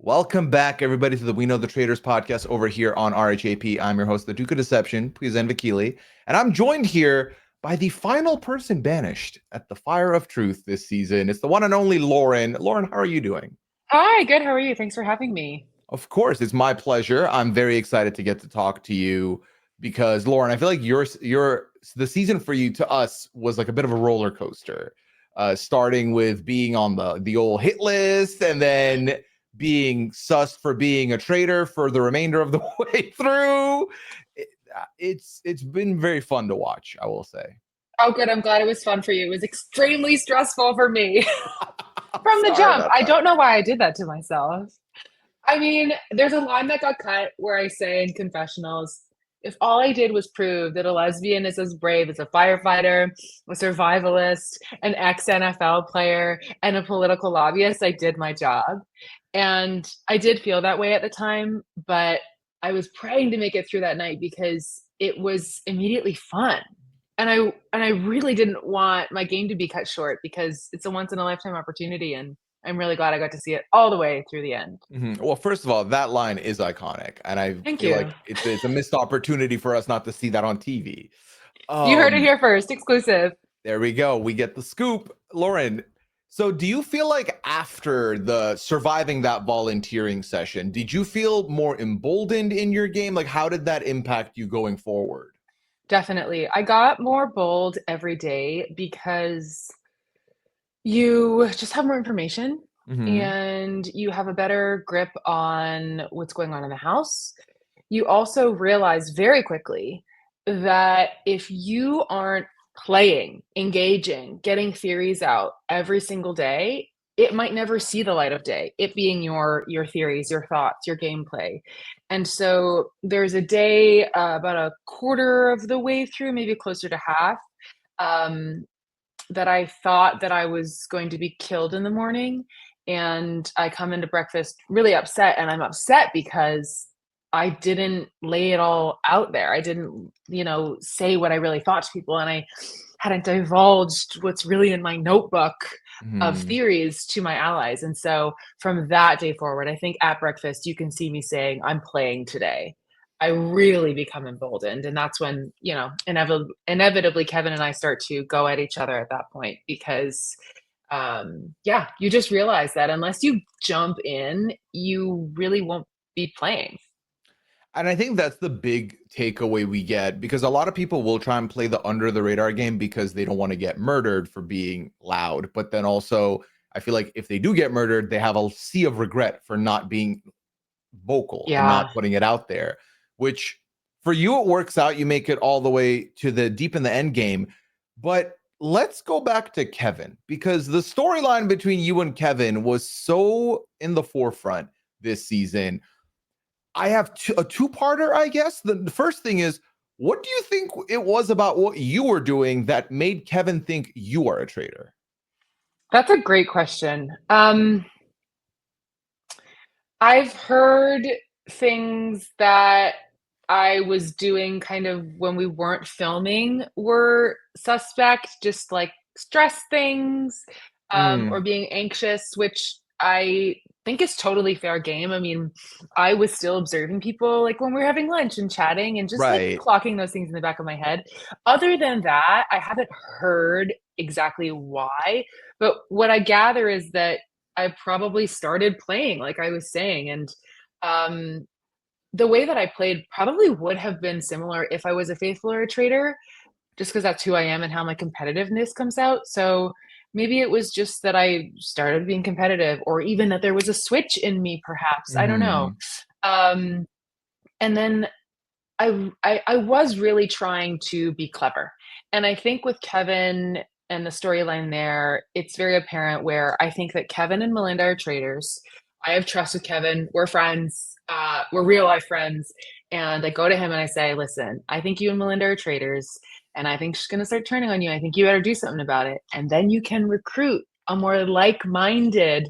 Welcome back, everybody, to the We Know the Traitors podcast over here on RHAP. I'm your host, the Duke of Deception, Pooya Vakili, and I'm joined here by the final person banished at the Fire of Truth this season. It's the one and only Lauren. Lauren, how are you doing? Hi, good. How are you? Thanks for having me. Of course, it's my pleasure. I'm very excited to get to talk to you because, Lauren, I feel like the season for you to us was like a bit of a roller coaster, starting with being on the old hit list and then being sussed for being a traitor for the remainder of the way through. It's been very fun to watch, I will say. Oh, good. I'm glad it was fun for you. It was extremely stressful for me I'm from the sorry jump. about I that. don't know why I did that to myself. I mean, there's a line that got cut where I say in confessionals, if all I did was prove that a lesbian is as brave as a firefighter, a survivalist, an ex-NFL player, and a political lobbyist, I did my job. And I did feel that way at the time, but I was praying to make it through that night because it was immediately fun. And I really didn't want my game to be cut short because it's a once in a lifetime opportunity, and I'm really glad I got to see it all the way through the end. Well, first of all, that line is iconic, and I Thank feel you. like it's a missed opportunity for us not to see that on TV. You heard it Um, here first, exclusive. There we go. We get the scoop. Lauren, so do you feel like after the surviving that volunteering session, did you feel more emboldened in your game? Like, how did that impact you going forward? Definitely. I got more bold every day because you just have more information Hmm. and you have a better grip on what's going on in the house. You also realize very quickly that if you aren't playing, engaging, getting theories out every single day, it might never see the light of day. It being your theories, your thoughts, your gameplay. And so there's a day about a quarter of the way through, maybe closer to half, um, that I thought that I was going to be killed in the morning. And I come into breakfast really upset. And I'm upset because I didn't lay it all out there. I didn't, say what I really thought to people. And I hadn't divulged what's really in my notebook of Hmm. theories to my allies. And so from that day forward, I think at breakfast, you can see me saying, I'm playing today. I really become emboldened. And that's when, inevitably Kevin and I start to go at each other at that point because yeah, you just realize that unless you jump in, you really won't be playing. And I think that's the big takeaway we get because a lot of people will try and play the under the radar game because they don't want to get murdered for being loud. But then also, I feel like if they do get murdered, they have a sea of regret for not being vocal and not Yeah. putting it out there, which for you, it works out. You make it all the way to the deep in the end game. But let's go back to Kevin because the storyline between you and Kevin was so in the forefront this season. I have a two-parter, I guess. The first thing is, what do you think it was about what you were doing that made Kevin think you are a traitor? That's a great question. I've heard things that I was doing kind of when we weren't filming were suspect, just like stress things, or Mm, being anxious, which I think is totally fair game. I mean, I was still observing people like when we were having lunch and chatting and just like right. clocking those things in the back of my head. Other than that, I haven't heard exactly why, but what I gather is that I probably started playing like I was saying, and um, the way that I played probably would have been similar if I was a faithful or a traitor, just because that's who I am and how my competitiveness comes out. So maybe it was just that I started being competitive, or even that there was a switch in me, perhaps. I don't know. Hmm. Um, and then I was really trying to be clever. And I think with Kevin and the storyline there, it's very apparent where I think that Kevin and Melinda are traitors. I have trust with Kevin. We're friends. We're real life friends. And I go to him and I say, listen, I think you and Melinda are traitors. And I think she's going to start turning on you. I think you better do something about it. And then you can recruit a more like minded,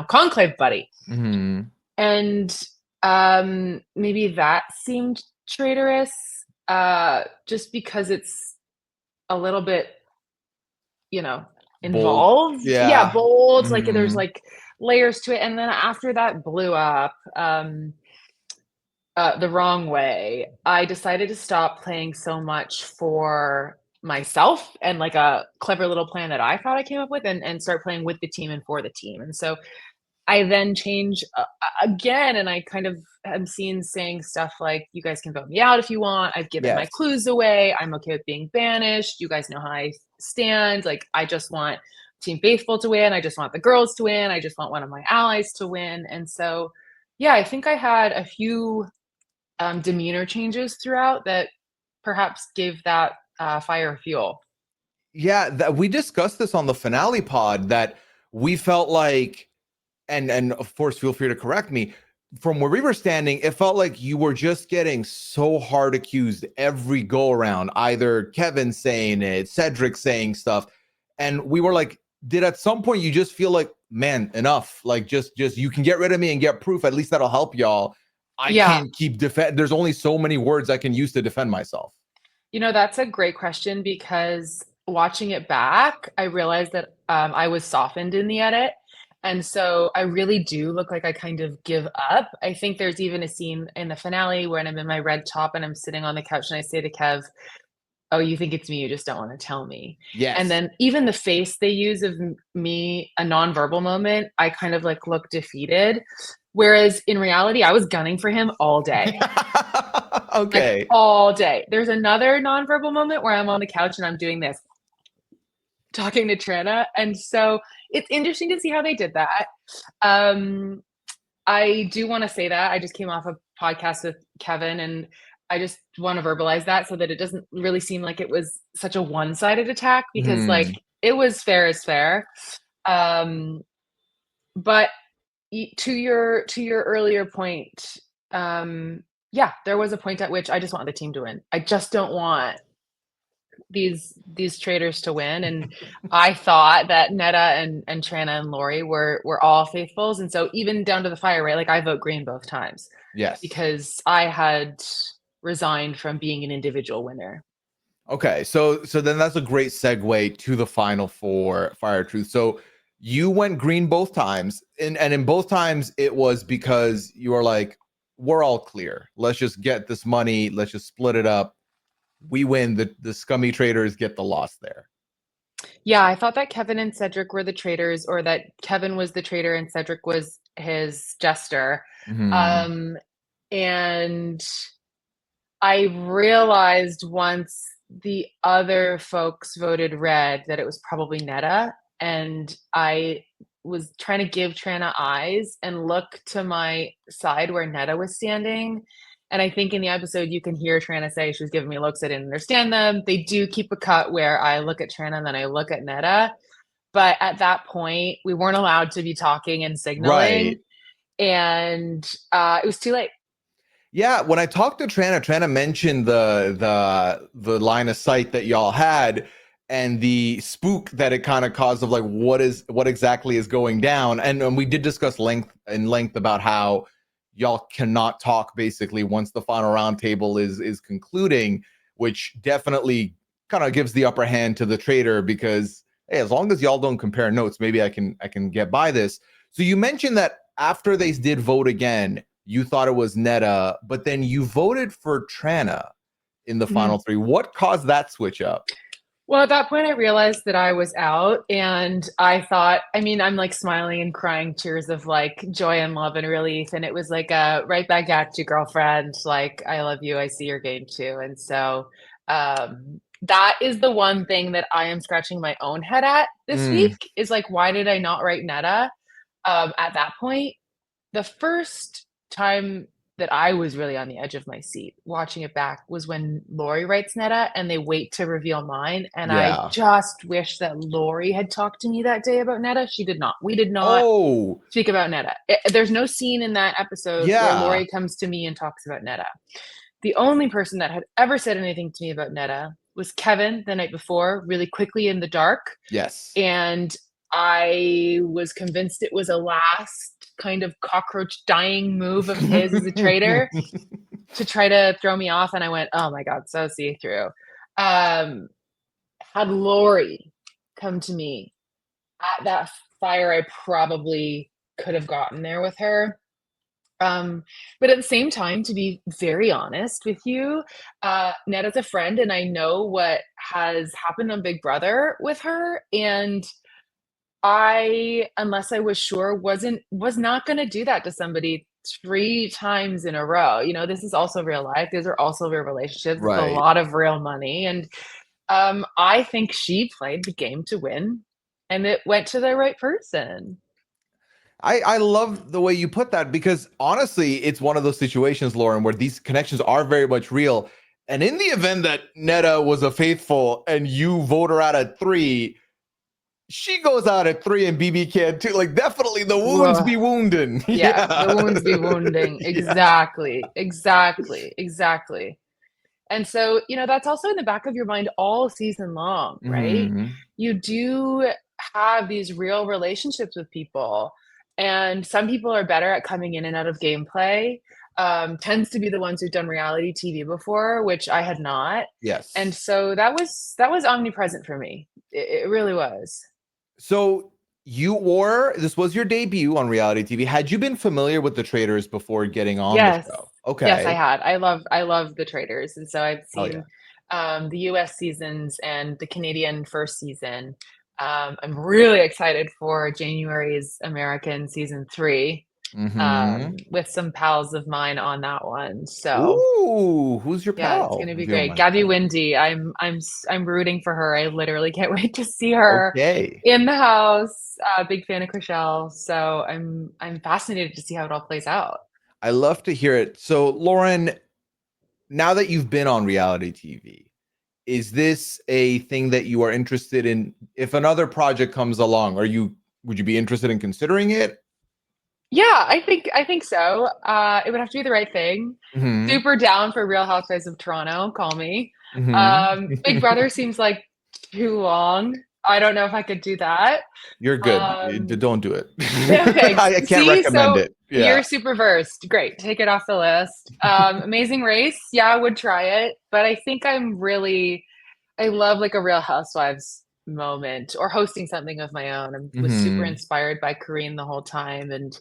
conclave buddy. Hmm. And maybe that seemed traitorous, just because it's a little bit, you know, Bold. involved. Yeah, Yeah. bold. Like there's Hmm. like layers to it. And then after that blew up the wrong way, I decided to stop playing so much for myself and like a clever little plan that I thought I came up with, and start playing with the team and for the team. And so I then change again, and I kind of am seen saying stuff like, "You guys can vote me out if you want. I've given my Yes. clues away. I'm okay with being banished. You guys know how I stand. Like, I just want Team Faithful to win. I just want the girls to win. I just want one of my allies to win." And so, yeah, I think I had a few demeanor changes throughout that perhaps gave that fire fuel. Yeah, that we discussed this on the finale pod that we felt like, and of course feel free to correct me, from where we were standing, it felt like you were just getting so hard accused every go around, either Kevin saying it, Cedric saying stuff, and we were like, did at some point you just feel like, man, enough, like just you can get rid of me and get proof, at least that'll help y'all. I Yeah. can't keep there's only so many words I can use to defend myself. You know, that's a great question because watching it back, I realized that I was softened in the edit. And so I really do look like I kind of give up. I think there's even a scene in the finale when I'm in my red top and I'm sitting on the couch and I say to Kev, "Oh, you think it's me, you just don't wanna tell me." And Yes. then even the face they use of me, a nonverbal moment, I kind of, like, look defeated, whereas in reality, I was gunning for him all day, like, Okay. all day. There's another nonverbal moment where I'm on the couch and I'm doing this, talking to Trina, and so it's interesting to see how they did that. Um, I do wanna say that, I just came off a podcast with Kevin, and I just wanna verbalize that so that it doesn't really seem like it was such a one-sided attack because, like, Hmm. it was fair is fair. Um, but to your earlier point, yeah, there was a point at which I just want the team to win. I just don't want these traitors to win, and I thought that Netta and Trina and Lori were all faithfuls, and so even down to the fire, right? Like, I vote green both times Yes. because I had resigned from being an individual winner. Okay, so then that's a great segue to the final for Fire Truth. So you went green both times, and in both times it was because you were like, we're all clear. Let's just get this money. Let's just split it up. We win. The scummy traders get the loss there. Yeah, I thought that Kevin and Cedric were the traitors, or that Kevin was the traitor and Cedric was his jester. Mhm. Um, and I realized once the other folks voted red that it was probably Netta, and I was trying to give Trina eyes and look to my side where Netta was standing, and I think in the episode you can hear Trina say she was giving me looks, I didn't understand them. They do keep a cut where I look at Trina and then I look at Netta, but at that point, we weren't allowed to be talking and Right. signaling, and, it was too late. Yeah, when I talked to Trana mentioned the line of sight that y'all had and the spook that it kind of caused of like what exactly is going down. And we did discuss length about how y'all cannot talk basically once the final roundtable is concluding, which definitely kind of gives the upper hand to the traitor because hey, as long as y'all don't compare notes, maybe I can get by this. So you mentioned that after they did vote again, you thought it was Netta, but then you voted for Trana in the Mhm. final three. What caused that switch up? Well, at that point, I realized that I was out, and I thought, I mean, I'm like smiling and crying tears of like joy and love and relief. And it was like a right back at you, girlfriend. Like, I love you. I see your game too. And so that is the one thing that I am scratching my own head at this Mm, week is like, why did I not write Netta at that point? The first time that I was really on the edge of my seat watching it back was when Lori writes Netta and they wait to reveal mine, and I yeah. just wish that Lori had talked to me that day about Netta. She did not. We did not Oh, speak about Netta. There's no scene in that episode where yeah. Lori comes to me and talks about Netta. The only person that had ever said anything to me about Netta was Kevin the night before, really quickly in the dark, Yes. and I was convinced it was a last kind of cockroach dying move of his as a traitor to try to throw me off, and I went, "Oh my god, so see-through." Um, had Lori come to me at that fire, I probably could have gotten there with her. But at the same time, to be very honest with you, Ned is a friend, and I know what has happened on Big Brother with her, and I, unless I was sure, was not gonna do that to somebody 3 times in a row. You know, this is also real life. These are also real relationships. It's a Right. lot of real money, and, I think she played the game to win, and it went to the right person. I love the way you put that because honestly, it's one of those situations, Lauren, where these connections are very much real. And in the event that Netta was a faithful and you vote her out at 3, she goes out at 3 and BB can too. Like definitely the wounds Woah. be wounding. Yeah, the Yeah. wounds be wounding. Yeah. Exactly, exactly, exactly. And so, you know, that's also in the back of your mind all season long, right? Mhm. You do have these real relationships with people, and some people are better at coming in and out of gameplay. Tends to be the ones who've done reality TV before, which I had not. And Yes. so that was omnipresent for me. It really was. So this was your debut on reality TV. Had you been familiar with the Traitors before getting on the Yes. show? Yes, I Okay. had. I love the Traitors, and so I've Oh yeah. seen, the US seasons and the Canadian first season. I'm really excited for January's American season 3, Mhm. with some pals of mine on that one, so, Ooh, who's your yeah, it's pal, gonna be if you don't great. mind Gabby sharing? Windey, I'm rooting for her. I literally can't wait to see her Okay. in the house. Big fan of Chrishell, so I'm fascinated to see how it all plays out. I love to hear it. So, Lauren, now that you've been on reality TV, is this a thing that you are interested in? If another project comes along, would you be interested in considering it? Yeah, I think so. It would have to be the right thing. Mhm. Super down for Real Housewives of Toronto, call me. Mhm. Big Brother seems like too long. I don't know if I could do that. You're good. Um, Don't do it. thanks. I can't See, recommend so it. Yeah. you're super versed. Great, take it off the list. Amazing Race, yeah, I would try it, but I think I love like a Real Housewives moment or hosting something of my own. I was super Mhm. inspired by Corinne the whole time and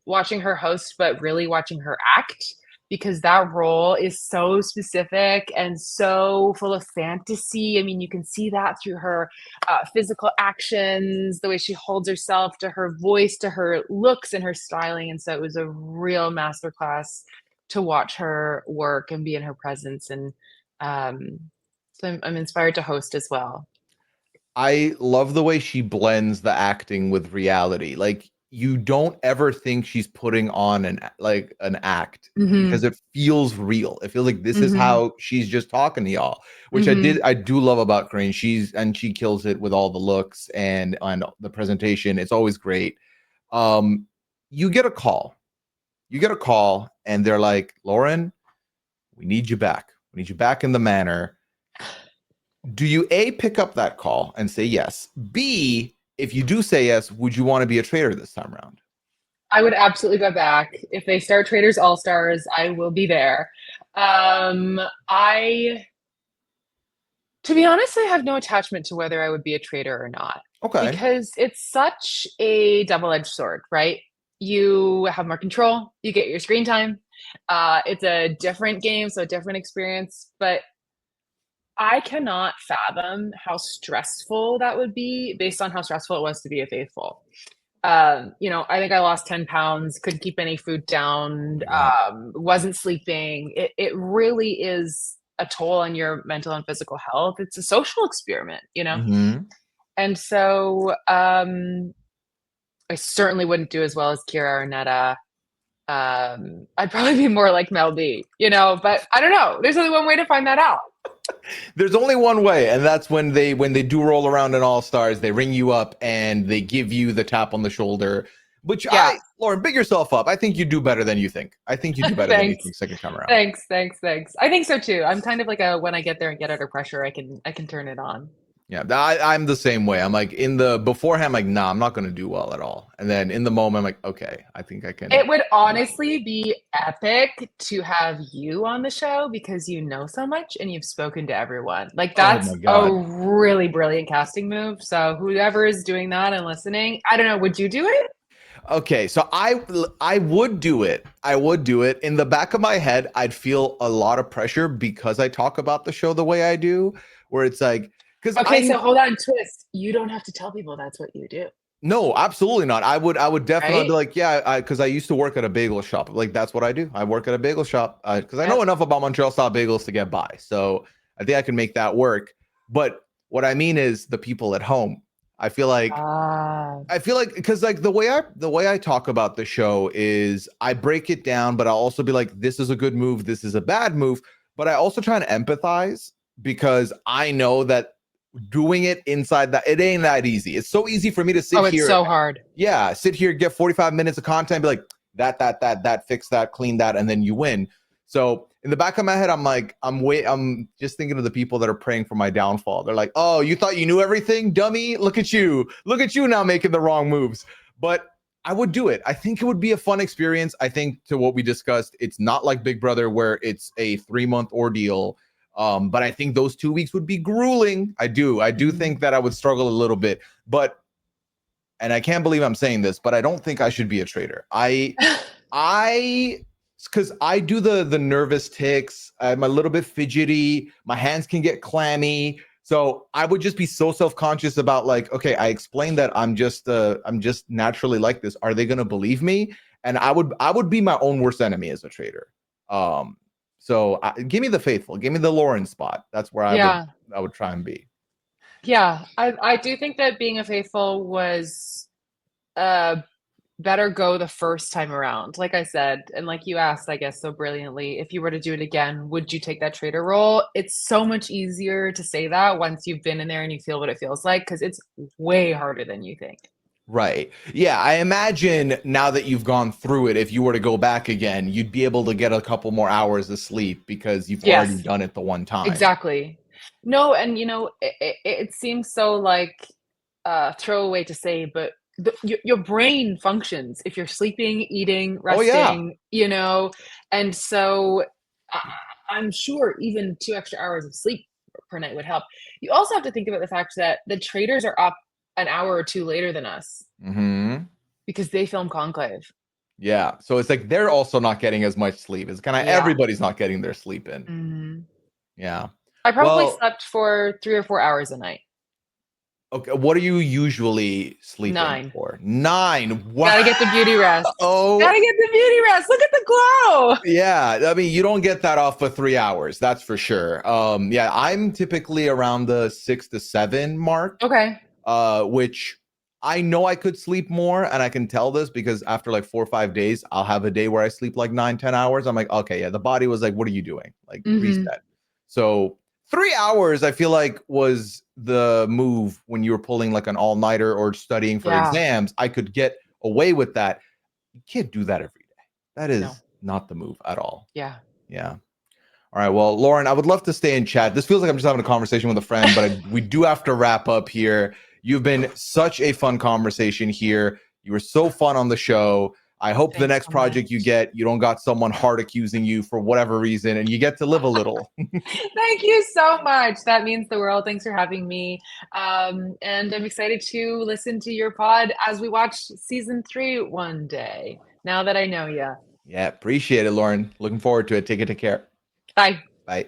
watching her host, but really watching her act because that role is so specific and so full of fantasy. I mean, you can see that through her physical actions, the way she holds herself, to her voice, to her looks and her styling. And so it was a real masterclass to watch her work and be in her presence. And um, so I'm inspired to host as well. I love the way she blends the acting with reality. Like you don't ever think she's putting on an act because Mhm. it feels real. It feels like this is Mhm. how she's just talking to y'all, which Mhm. I do love about Crane. She kills it with all the looks and the presentation. It's always great. Um, you get a call. You get a call and they're like, "Lauren, we need you back. We need you back in the manor." Do you A, pick up that call and say yes? B, if you do say yes, would you want to be a traitor this time around? I would absolutely go back. If they start Traitors All Stars, I will be there. I To be honest, I have no attachment to whether I would be a traitor or not Okay. because it's such a double-edged sword, right? You have more control, you get your screen time. It's a different game, so a different experience, but I cannot fathom how stressful that would be based on how stressful it was to be a faithful. You know, I think I lost 10 pounds, couldn't keep any food down, Yeah. wasn't sleeping. It really is a toll on your mental and physical health. It's a social experiment, you know? Hmm. And so I certainly wouldn't do as well as Kira or Netta. I'd probably be more like Mel B, you know, but I don't know. There's only one way to find that out. There's only one way, and that's when they do roll around in All Stars, they ring you up and they give you the tap on the shoulder. Which Yeah. Lauren, big yourself up. I think you do better than you think. I think you do better than you Thanks. think second time around. Thanks. I think so too. I'm kind of like a when I get there and get under pressure, I can turn it on. Yeah, I'm the same way. I'm like in the beforehand, I'm like, nah, I'm not going to do well at all. And then in the moment, I'm like, okay, I think I can. It would honestly be epic to have you on the show because you know so much and you've spoken to everyone. Like Oh that's my a god. really brilliant casting move. So whoever is doing that and listening, I don't know, would you do it? Okay, so I would do it. I would do it. In the back of my head, I'd feel a lot of pressure because I talk about the show the way I do, where it's like, because Okay, so hold on, twist. You don't have to tell people that's what you do, no, absolutely not. I would definitely be right? like, yeah, because I used to work at a bagel shop. Like that's what I do. I work at a bagel shop because I know Yep. enough about Montreal style bagels to get by. So I think I can make that work. But what I mean is the people at home. I feel like Ah, because like the way I talk about the show is I break it down, but I'll also be like, this is a good move, this is a bad move. But I also try and empathize because I know that doing it inside that it ain't that easy. It's so easy for me to sit oh, it's here, so hard. yeah, sit here, get 45 minutes of content, be like, that, fix that, clean that, and then you win. So in the back of my head, I'm like, I'm just thinking of the people that are praying for my downfall. They're like, oh, you thought you knew everything, dummy? Look at you. Look at you now making the wrong moves. But I would do it. I think it would be a fun experience. I think to what we discussed, it's not like Big Brother where it's a 3-month ordeal. But I think those 2 weeks would be grueling. I do think that I would struggle a little bit, but and I can't believe I'm saying this, but I don't think I should be a traitor. I because I do the nervous ticks. I'm a little bit fidgety. My hands can get clammy. So I would just be so self-conscious about like, okay, I explained that I'm just naturally like this. Are they gonna believe me? And I would be my own worst enemy as a traitor. So give me the faithful, give me the Lauren spot. That's where Yeah. I would try and be. Yeah. I do think that being a faithful was uh better go the first time around. Like I said, and like you asked, I guess so brilliantly, if you were to do it again, would you take that traitor role? It's so much easier to say that once you've been in there and you feel what it feels like, because it's way harder than you think. Right. Yeah, I imagine now that you've gone through it, if you were to go back again, you'd be able to get a couple more hours of sleep because you've already Yes. done it the one time. Exactly. No, and it seems so like throwaway to say, but your brain functions if you're sleeping, eating, Oh yeah. resting, and so I, I'm sure even 2 extra hours of sleep per night would help. You also have to think about the fact that the traders are up an hour or two later than us Hmm. because they film Conclave. Yeah. So it's like they're also not getting as much sleep. It's kind of Yeah. everybody's not getting their sleep in. Mhm. Yeah. I probably Well, slept for 3 or 4 hours a night. okay. What are you usually sleeping 9. for? 9. Wow. Gotta get the beauty rest. Oh, Gotta get the beauty rest. Look at the glow. yeah. I mean, you don't get that off for 3 hours. That's for sure. Yeah, I'm typically around the 6 to 7 mark. Okay. Which I know I could sleep more, and I can tell this because after like 4 or 5 days, I'll have a day where I sleep like 9, 10 hours. I'm like, okay, yeah, the body was like, what are you doing? Like Mhm. reset. So 3 hours, I feel like was the move when you were pulling like an all-nighter or studying for Yeah. exams. I could get away with that. You can't do that every day. That No. is not the move at all. Yeah. Yeah. All right. Well, Lauren, I would love to stay in chat. This feels like I'm just having a conversation with a friend, but we do have to wrap up here. You've been such a fun conversation here. You were so fun on the show. I hope the Thanks next so much. project you get, you don't got someone hard accusing you for whatever reason, and you get to live a little. Thank you so much. That means the world. Thanks for having me. And I'm excited to listen to your pod as we watch season 3 one day, now that I know you. Yeah, appreciate it, Lauren. Looking forward to it. Take care. Bye. Bye.